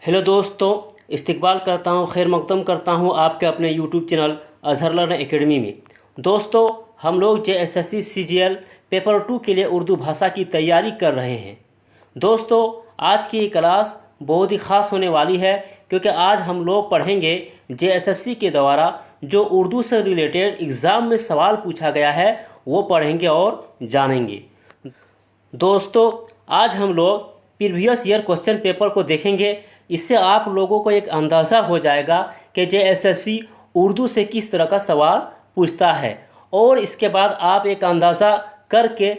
Hello दोस्तों, इस्तकबाल करता हूँ, खैर मकदम करता हूँ आपके अपने YouTube channel Azhar learning academy में। दोस्तों, हम लोग JSSC CGL पेपर 2 के लिए उर्दू भाषा की तैयारी कर रहे हैं। दोस्तों, आज की ये क्लास बहुत ही ख़ास होने वाली है क्योंकि आज हम लोग पढ़ेंगे JSSC के द्वारा जो उर्दू से रिलेटेड एग्ज़ाम में सवाल पूछा गया है वो पढ़ेंगे और जानेंगे। दोस्तों, आज हम लोग प्रीवियस ईयर क्वेश्चन पेपर को देखेंगे। इससे आप लोगों को एक अंदाज़ा हो जाएगा कि JSSC उर्दू से किस तरह का सवाल पूछता है और इसके बाद आप एक अंदाज़ा करके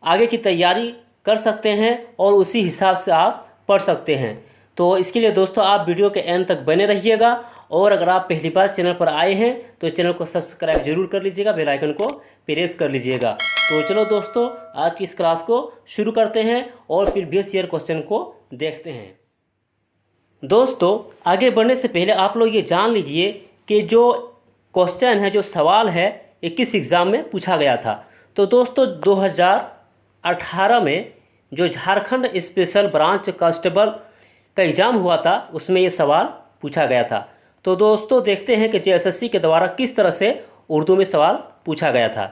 आगे की तैयारी कर सकते हैं और उसी हिसाब से आप पढ़ सकते हैं। तो इसके लिए दोस्तों आप वीडियो के एंड तक बने रहिएगा और अगर आप पहली बार चैनल पर आए हैं तो चैनल को सब्सक्राइब जरूर कर लीजिएगा, बेल आइकन को प्रेस कर लीजिएगा। तो चलो दोस्तों, आज की इस क्लास को शुरू करते हैं और प्रीवियस ईयर क्वेश्चन को देखते हैं। दोस्तों, आगे बढ़ने से पहले आप लोग ये जान लीजिए कि जो क्वेश्चन है, जो सवाल है, ये किस एग्ज़ाम में पूछा गया था। तो दोस्तों, 2018 में जो झारखंड स्पेशल ब्रांच कांस्टेबल का एग्ज़ाम हुआ था उसमें ये सवाल पूछा गया था। तो दोस्तों, देखते हैं कि JSSC के द्वारा किस तरह से उर्दू में सवाल पूछा गया था।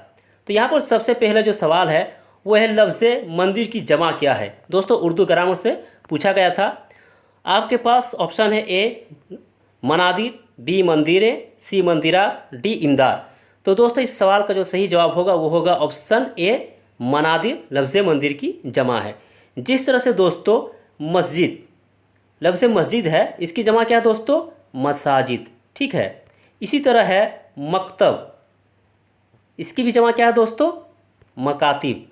तो यहाँ पर सबसे पहले जो सवाल है वो है लफ्ज़ मंदिर की जमा क्या है। दोस्तों, उर्दू ग्रामर से पूछा गया था। आपके पास ऑप्शन है ए मनादिर, बी मंदिरें, सी मंदिरा, डी इमदाद। तो दोस्तों, इस सवाल का जो सही जवाब होगा वो होगा ऑप्शन ए मनादिर, लफ्ज़ मंदिर की जमा है। जिस तरह से दोस्तों मस्जिद, लफ्ज़ मस्जिद है, इसकी जमा क्या है दोस्तों? मसाजिद। ठीक है। इसी तरह है मकतब, इसकी भी जमा क्या है दोस्तों? मकातिब।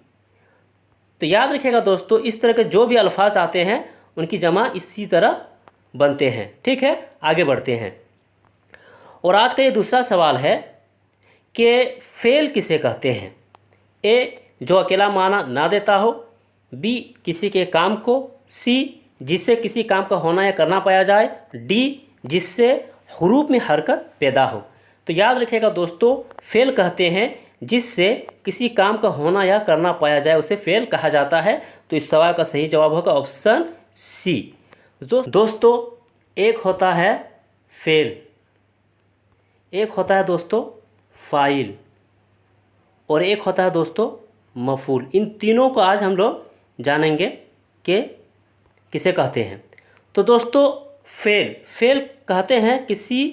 तो याद रखिएगा दोस्तों, इस तरह के जो भी अल्फाज आते हैं उनकी जमा इसी तरह बनते हैं। ठीक है, आगे बढ़ते हैं। और आज का ये दूसरा सवाल है कि फेल किसे कहते हैं। ए जो अकेला माना ना देता हो, बी किसी के काम को, सी जिससे किसी काम का होना या करना पाया जाए, डी जिससे हुरूफ में हरकत पैदा हो। तो याद रखिएगा दोस्तों, फेल कहते हैं जिससे किसी काम का होना या करना पाया जाए, उसे फेल कहा जाता है। तो इस सवाल का सही जवाब होगा ऑप्शन सी। दोस्तों, एक होता है फेल, एक होता है दोस्तों फाइल और एक होता है दोस्तों मफूल। इन तीनों को आज हम लोग जानेंगे कि किसे कहते हैं। तो दोस्तों, फेल कहते हैं किसी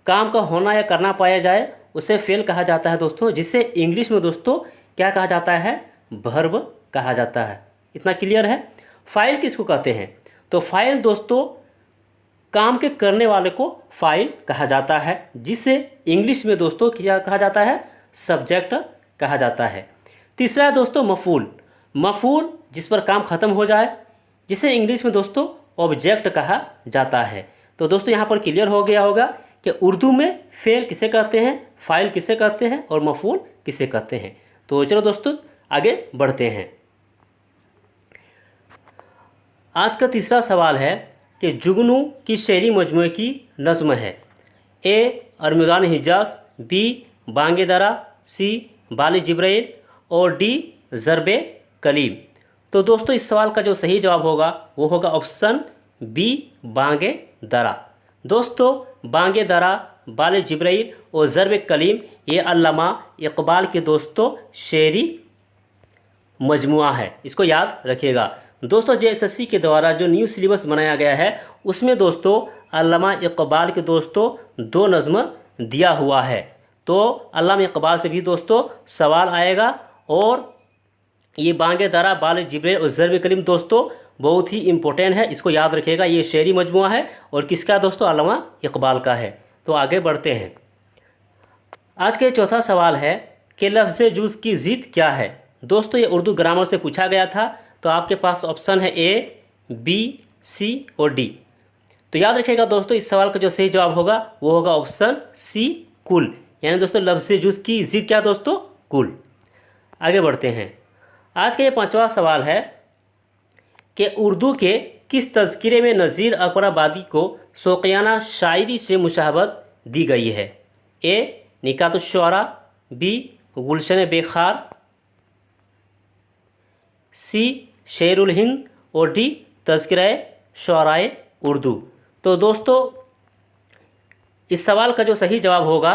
काम का होना या करना पाया जाए, उसे फेल कहा जाता है दोस्तों, जिसे इंग्लिश में दोस्तों क्या कहा जाता है? वर्ब कहा जाता है। इतना क्लियर है। फाइल किसको कहते हैं? तो फाइल दोस्तों काम के करने वाले को फाइल कहा जाता है, जिसे इंग्लिश में दोस्तों क्या कहा जाता है? सब्जेक्ट कहा जाता है। तीसरा है दोस्तों मफूल, मफूल जिस पर काम खत्म हो जाए, जिसे इंग्लिश में दोस्तों ऑब्जेक्ट कहा जाता है। तो दोस्तों यहाँ पर क्लियर हो गया होगा कि उर्दू में फेल किसे कहते हैं, फाइल किसे कहते हैं और मफूल किसे कहते हैं। तो चलो दोस्तों आगे बढ़ते हैं। आज का तीसरा सवाल है कि जुगनू की शेरी मजमूए की नज़्म है। ए अरमगान हिजाज, बी बांगे दरा, सी बाल जिब्राइल और डी ज़रबे कलीम। तो दोस्तों, इस सवाल का जो सही जवाब होगा वो होगा ऑप्शन बी बांगे दरा। दोस्तों, बांगे दरा, बाल जिब्राइल और ज़रबे कलीम ये अल्लामा इकबाल के दोस्तों शेरी मजमुआ है। इसको याद रखिएगा दोस्तों। JSSC के द्वारा जो न्यू सिलेबस बनाया गया है उसमें दोस्तों अल्लामा इकबाल के दोस्तों 2 नज़्म दिया हुआ है। तो अल्लामा इकबाल से भी दोस्तों सवाल आएगा और ये बांगे दरा, बाल जिब्राइल और ज़रबे कलीम दोस्तों बहुत ही इम्पोर्टेंट है। इसको याद रखिएगा। ये शेरी मजमुआ है और किसका दोस्तों? अल्लामा इकबाल का है। तो आगे बढ़ते हैं। आज का चौथा सवाल है कि लफ्ज़ जुज़ की ज़िद क्या है। दोस्तों, ये उर्दू ग्रामर से पूछा गया था। तो आपके पास ऑप्शन है ए, बी, सी और डी। तो याद रखिएगा दोस्तों, इस सवाल का जो सही जवाब होगा वो होगा ऑप्शन सी, कुल। यानी दोस्तों लफ्ज़ जुज़ की ज़िद क्या दोस्तों? कुल। आगे बढ़ते हैं। आज का ये 5वां सवाल है कि उर्दू के किस तज़किरे में नज़ीर अकबराबादी को शौक़ियाना शायरी से मुशाहबत दी गई है। ए निकातुश्शुअरा, बी गुलशन बेखार, सी शेरुल हिंद और डी तज़किरा शुअराए उर्दू। तो दोस्तों इस सवाल का जो सही जवाब होगा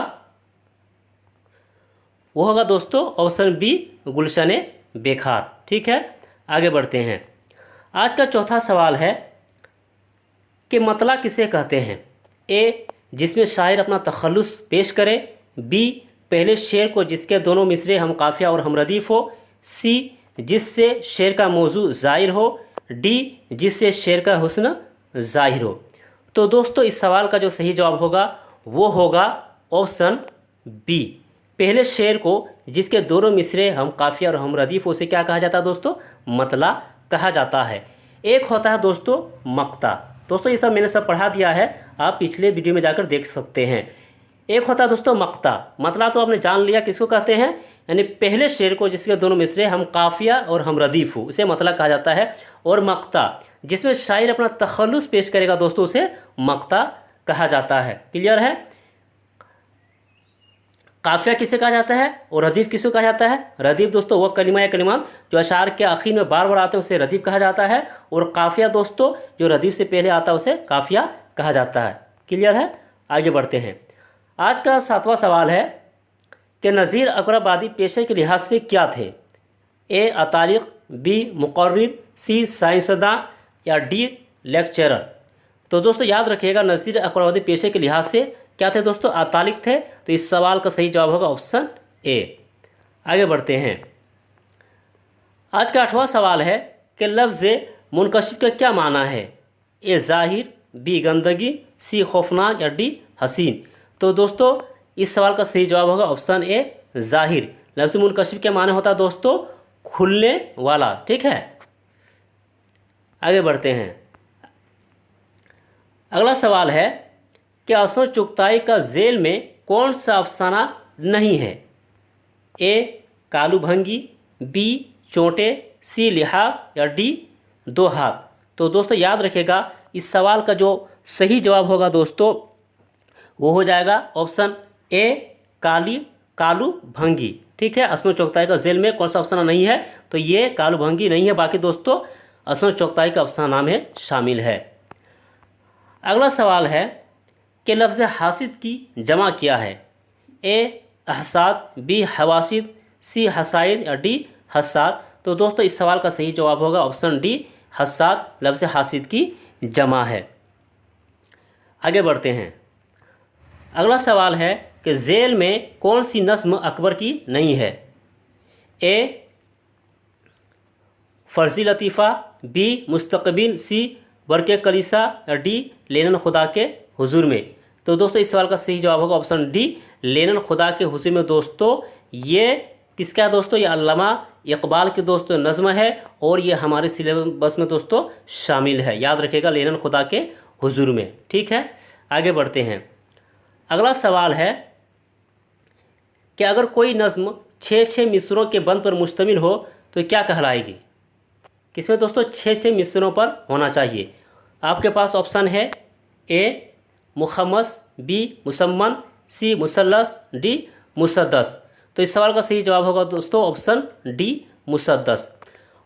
वो होगा दोस्तों ऑप्शन बी, गुलशन बेखार। ठीक है, आगे बढ़ते हैं। आज का चौथा सवाल है कि मतला किसे कहते हैं। ए, जिसमें शायर अपना तखल्लुस पेश करे। बी, पहले शेर को जिसके दोनों मिसरे हम काफिया और हमरदीफ हो। सी, जिससे शेर का मौजू ज़ाहिर हो। डी, जिससे शेर का हुस्न ज़ाहिर हो। तो दोस्तों इस सवाल का जो सही जवाब होगा वो होगा ऑप्शन बी, पहले शेर को जिसके दोनों मिसरे हम काफिया और हमरदीफ हो, उसे क्या कहा जाता है दोस्तों, मतला कहा जाता है। एक होता है दोस्तों मक्ता। दोस्तों ये सब मैंने सब पढ़ा दिया है, आप पिछले वीडियो में जाकर देख सकते हैं। एक होता है दोस्तों मक्ता, मतला तो आपने जान लिया किसको कहते हैं, यानी पहले शेर को जिसके दोनों मिसरे हम काफिया और हमरदीफ हो उसे मतला कहा जाता है। और मक्ता जिसमें शायर अपना तखल्लुस पेश करेगा दोस्तों उसे मक्ता कहा जाता है। क्लियर है। काफिया किसे कहा जाता है और रदीफ किसको कहा जाता है। रदीफ दोस्तों वह कलिमा या कलिमा जो अशार के आखिर में बार बार आते हैं उसे रदीफ कहा जाता है। और काफिया दोस्तों जो रदीफ से पहले आता है उसे काफिया कहा जाता है। क्लियर है, आगे बढ़ते हैं। आज का सातवां सवाल है कि नज़ीर अकबराबादी पेशे के लिहाज से क्या थे। ए, अतालिक। बी, मुकर्रिर। सी, साइंसदां। या डी, लेक्चरर। तो दोस्तों याद रखिएगा नज़ीर अकबराबादी पेशे के लिहाज से क्या थे दोस्तों, अतालिक थे। तो इस सवाल का सही जवाब होगा ऑप्शन ए। आगे बढ़ते हैं। आज का 8वां सवाल है कि लफ्ज़ मुनकशिफ का क्या माना है। ए, ज़ाहिर। बी, गंदगी। सी, खौफनाक। या डी, हसीन। तो दोस्तों इस सवाल का सही जवाब होगा ऑप्शन ए, ज़ाहिर। लफ्ज़ मुनकशिफ के माने होता है दोस्तों खुलने वाला। ठीक है, आगे बढ़ते हैं। अगला सवाल है कि असमत चुगताई का झेल में कौन सा अफसाना नहीं है। ए, कालू भंगी। बी, चोटे। सी, लिहाफ। या डी, दो हाथ। तो दोस्तों याद रखिएगा इस सवाल का जो सही जवाब होगा दोस्तों वो हो जाएगा ऑप्शन ए, कालू भंगी। ठीक है, असमत चुगताई का झेल में कौन सा अफसाना नहीं है, तो ये कालू भंगी नहीं है। बाकी दोस्तों असमत चुगताई का अफसाना में शामिल है। अगला सवाल है कि लफ्ज़ हासिद की जमा क्या है। ए, अहसाद। बी, हवासिद। सी, हसाइद। या डी, हसाद। तो दोस्तों इस सवाल का सही जवाब होगा ऑप्शन डी, हसाद लफ्ज़ हासिद की जमा है। आगे बढ़ते हैं। अगला सवाल है कि झेल में कौन सी नस्म अकबर की नहीं है। ए, फ़र्ज़ी लतीफ़ा। बी, मुस्तक़बिल। सी, बरके कलीसा। या डी, लेनन खुदा के हुजूर में। तो दोस्तों इस सवाल का सही जवाब होगा ऑप्शन डी, लेनन खुदा के हुजूर में। दोस्तों ये किसका है दोस्तों, ये अल्लामा इकबाल की दोस्तों नज़्म है और ये हमारे सिलेबस में दोस्तों शामिल है। याद रखिएगा लेनन खुदा के हुजूर में। ठीक है, आगे बढ़ते हैं। अगला सवाल है कि अगर कोई नज़्म 6 मिसरों के बंद पर मुश्तमिल हो तो क्या कहलाएगी। किसमें दोस्तों 6 मिसरों पर होना चाहिए। आपके पास ऑप्शन है ए, मुखम्मस। बी, मुसम्मन। सी, मुसल्लस। डी, मुसद्दस। तो इस सवाल का सही जवाब होगा दोस्तों ऑप्शन डी, मुसद्दस।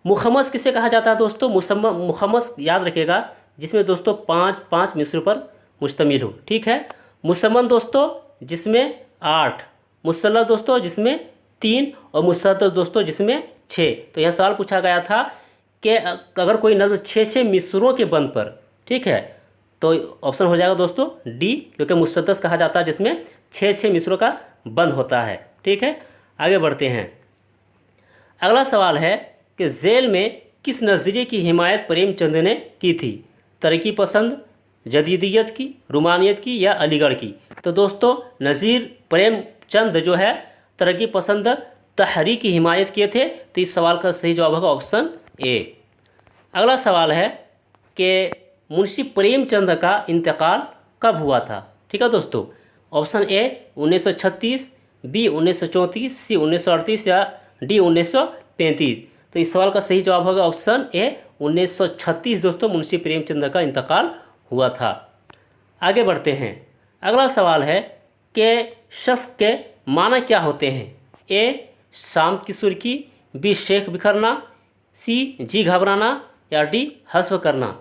मुखम्मस किसे कहा जाता है दोस्तों, मुखम्मस याद रखिएगा जिसमें दोस्तों 5 मिसरों पर मुश्तमिल हो। ठीक है, मुसम्मन दोस्तों जिसमें 8, मुसल्लस दोस्तों जिसमें 3 और मुसद्दस दोस्तों जिसमें 6। तो यह सवाल पूछा गया था कि अगर कोई नज़्म 6 मिसरों के बंद पर, ठीक है, तो ऑप्शन हो जाएगा दोस्तों डी, क्योंकि मुसद्दस कहा जाता है जिसमें 6 मिसरों का बंद होता है। ठीक है, आगे बढ़ते हैं। अगला सवाल है कि झेल में किस नज़रिए की हिमायत प्रेमचंद ने की थी। तरक्की पसंद, जदीदियत की, रुमानियत की या अलीगढ़ की। तो दोस्तों नज़ीर प्रेमचंद जो है तरक्की पसंद तहरीक की हिमायत किए थे। तो इस सवाल का सही जवाब होगा ऑप्शन ए। अगला सवाल है कि मुंशी प्रेमचंद का इंतकाल कब हुआ था। ठीक है दोस्तों, ऑप्शन ए 1936। बी 1934। सी 1938। या डी 1935। तो इस सवाल का सही जवाब होगा ऑप्शन ए 1936 दोस्तों मुंशी प्रेमचंद का इंतकाल हुआ था। आगे बढ़ते हैं। अगला सवाल है कि शफ़ के माना क्या होते हैं। ए, शाम की सुर्खी। बी, शेख बिखरना। सी, जी घबराना। या डी, हस्व करना।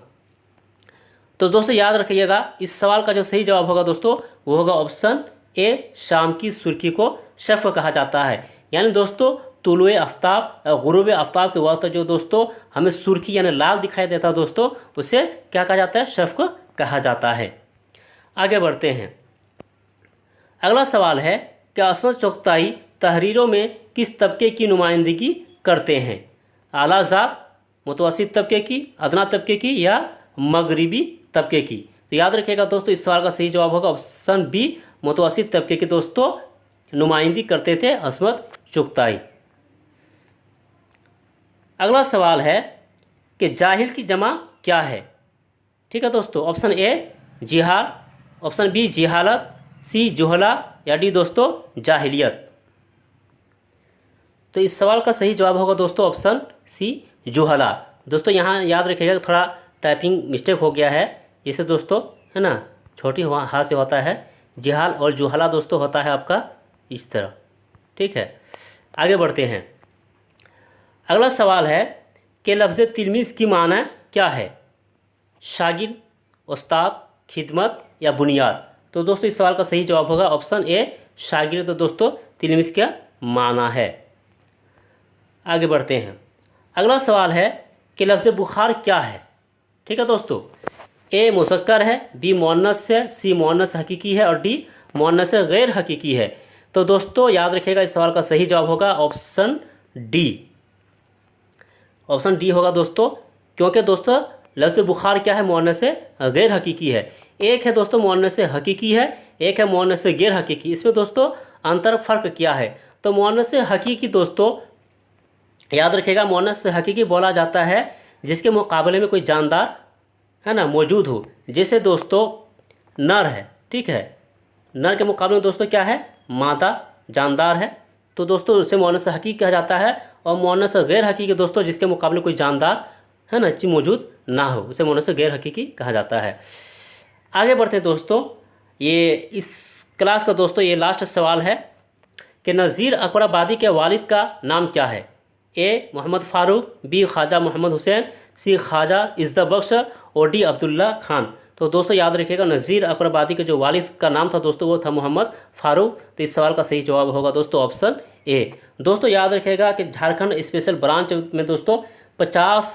तो दोस्तों याद रखिएगा, इस सवाल का जो सही जवाब होगा दोस्तों वो होगा ऑप्शन ए, शाम की सुर्खी को शफ़क़ कहा जाता है। यानी दोस्तों तुलुए आफ्ताब, गुरूब आफ्ताब के वक्त जो दोस्तों हमें सुर्खी यानी लाल दिखाई देता है दोस्तों, उसे क्या कहा जाता है? शफ़क़ कहा जाता है। आगे बढ़ते हैं। अगला सवाल है कि असमत चुगताई तहरीरों में किस तबके की नुमाइंदगी करते हैं? आला ज़ात, मुतवस्सित तबके की, अदना तबके की या मगरिबी तबके की? तो याद रखिएगा दोस्तों, इस सवाल का सही जवाब होगा ऑप्शन बी, मुतवस्सित तबके की दोस्तों नुमाइंदगी करते थे असमत चुगताई। अगला सवाल है कि जाहिल की जमा क्या है? ठीक है दोस्तों, ऑप्शन ए जिहाल, ऑप्शन बी जिहालत, सी जुहला या डी दोस्तों जाहिलियत। तो इस सवाल का सही जवाब होगा दोस्तों ऑप्शन सी जुहला। दोस्तों यहाँ याद रखिएगा थोड़ा टाइपिंग मिस्टेक हो गया है, जैसे दोस्तों है ना छोटी हाथ से होता है, जिहाल और जुहला दोस्तों होता है आपका इस तरह। ठीक है, आगे बढ़ते हैं। अगला सवाल है कि लफ्ज़ तिलमीज़ की माना क्या है? शागिर्द, उस्ताद, खिदमत या बुनियाद? तो दोस्तों इस सवाल का सही जवाब होगा ऑप्शन ए शागिर्द। तो दोस्तों तिलमीज़ क्या माना है? आगे बढ़ते हैं। अगला सवाल है कि लफ्ज़ बुखार क्या है? ठीक है दोस्तों, ए मुज़क्कर है, बी मुअन्नस है, सी मुअन्नस हकीकी है और डी मुअन्नस गैर हकीकी है। तो दोस्तों याद रखिएगा, इस सवाल का सही जवाब होगा ऑप्शन डी। ऑप्शन डी होगा दोस्तों, क्योंकि दोस्तों लफ्ज़ बुखार क्या है? मुअन्नस गैर हकीकी है। एक है दोस्तों मुअन्नस हकीकी है, एक है मुअन्नस गैर हकीकी। इसमें दोस्तों अंतर फ़र्क क्या है? तो मुअन्नस हकीकी दोस्तों याद रखिएगा, मुअन्नस हकीकी बोला जाता है जिसके मुकाबले में कोई जानदार है ना मौजूद हो। जैसे दोस्तों नर है, ठीक है, नर के मुकाबले में दोस्तों क्या है? मादा जानदार है, तो दोस्तों उसे मुअन्नस हकीकी कहा जाता है। और मुअन्नस गैर हकीकी दोस्तों जिसके मुकाबले कोई जानदार है ना चीज़ मौजूद ना हो, उसे मुअन्नस गैर हकीकी कहा जाता है। आगे बढ़ते हैं दोस्तों, ये इस क्लास का दोस्तों ये लास्ट सवाल है कि नज़ीर अकबराबादी के वालिद का नाम क्या है? ए मोहम्मद फ़ारूक, बी ख्वाजा मोहम्मद हुसैन, सी ख्वाजा इज़्ज़त बख्श और डी अब्दुल्ला खान। तो दोस्तों याद रखिएगा, नज़ीर अकबराबादी के जो वालिद का नाम था दोस्तों वो था मोहम्मद फ़ारूक। तो इस सवाल का सही जवाब होगा दोस्तों ऑप्शन ए। दोस्तों याद रखिएगा कि झारखंड स्पेशल ब्रांच में दोस्तों 50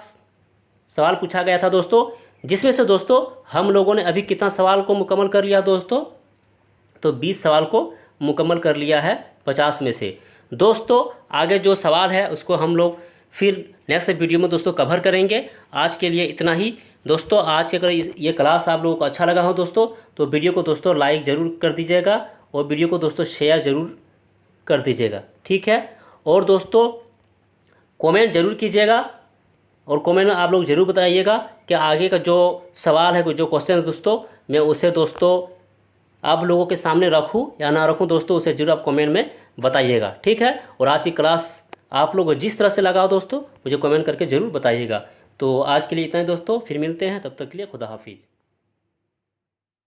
सवाल पूछा गया था दोस्तों, जिसमें से दोस्तों हम लोगों ने अभी कितना सवाल को मुकम्मल कर लिया दोस्तों? तो 20 सवाल को मुकम्मल कर लिया है 50 में से। दोस्तों आगे जो सवाल है उसको हम लोग फिर नेक्स्ट वीडियो में दोस्तों कवर करेंगे। आज के लिए इतना ही दोस्तों। आज के अगर ये क्लास आप लोगों को अच्छा लगा हो दोस्तों तो वीडियो को दोस्तों लाइक ज़रूर कर दीजिएगा और वीडियो को दोस्तों शेयर ज़रूर कर दीजिएगा, ठीक है। और दोस्तों कमेंट ज़रूर कीजिएगा और कमेंट में आप लोग ज़रूर बताइएगा कि आगे का जो सवाल है, जो क्वेश्चन है दोस्तों, मैं उसे दोस्तों आप लोगों के सामने रखूं या ना रखूं दोस्तों, उसे ज़रूर आप कमेंट में बताइएगा, ठीक है। और आज की क्लास आप लोग जिस तरह से लगा दोस्तों मुझे कमेंट करके ज़रूर बताइएगा। तो आज के लिए इतना ही दोस्तों, फिर मिलते हैं, तब तक के लिए खुदा हाफिज़।